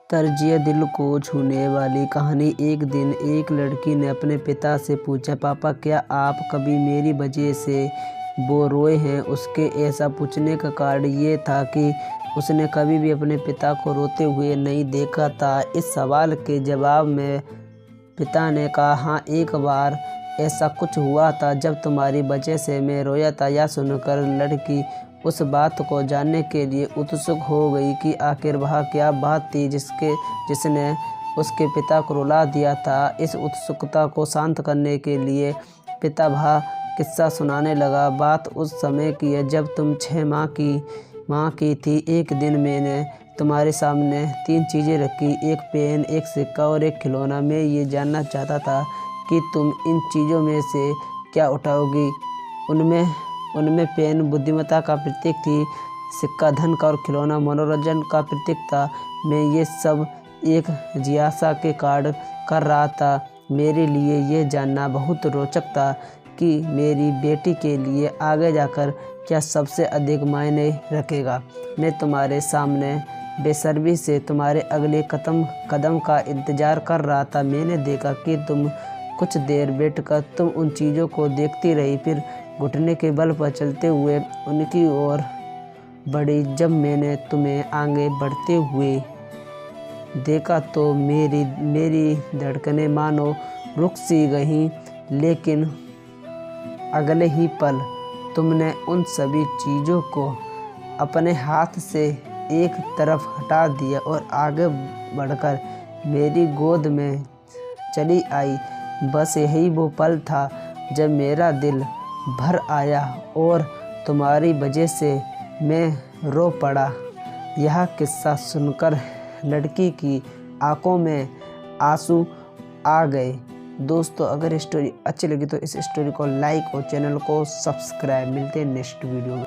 तर्जिया दिल को छूने वाली कहानी। एक दिन एक लड़की ने अपने पिता से पूछा, पापा क्या आप कभी मेरी वजह से वो रोए हैं? उसके ऐसा पूछने का कारण ये था कि उसने कभी भी अपने पिता को रोते हुए नहीं देखा था। इस सवाल के जवाब में पिता ने कहा, हाँ, एक बार ऐसा कुछ हुआ था जब तुम्हारी वजह से मैं रोया था। यह सुनकर लड़की उस बात को जानने के लिए उत्सुक हो गई कि आखिर वह क्या बात थी जिसने उसके पिता को रुला दिया था। इस उत्सुकता को शांत करने के लिए पिता वह किस्सा सुनाने लगा। बात उस समय की है जब तुम 6 माह की थी। एक दिन मैंने तुम्हारे सामने 3 चीज़ें रखी, एक पेन, एक सिक्का और एक खिलौना। मैं ये जानना चाहता था कि तुम इन चीज़ों में से क्या उठाओगी। उनमें पेन बुद्धिमत्ता का प्रतीक थी, सिक्का धन का और खिलौना मनोरंजन का प्रतीक था। मैं ये सब एक जिज्ञासा के कारण कर रहा था। मेरे लिए ये जानना बहुत रोचक था कि मेरी बेटी के लिए आगे जाकर क्या सबसे अधिक मायने रखेगा। मैं तुम्हारे सामने बेसब्री से तुम्हारे अगले कदम का इंतज़ार कर रहा था। मैंने देखा कि तुम कुछ देर बैठकर तुम उन चीज़ों को देखती रही, फिर घुटने के बल पर चलते हुए उनकी ओर बढ़ी। जब मैंने तुम्हें आगे बढ़ते हुए देखा तो मेरी धड़कनें मानो रुक सी गईं, लेकिन अगले ही पल तुमने उन सभी चीज़ों को अपने हाथ से एक तरफ हटा दिया और आगे बढ़कर मेरी गोद में चली आई। बस यही वो पल था जब मेरा दिल भर आया और तुम्हारी वजह से मैं रो पड़ा। यह किस्सा सुनकर लड़की की आंखों में आंसू आ गए। दोस्तों, अगर स्टोरी अच्छी लगी तो इस स्टोरी को लाइक और चैनल को सब्सक्राइब। मिलते हैं नेक्स्ट वीडियो में।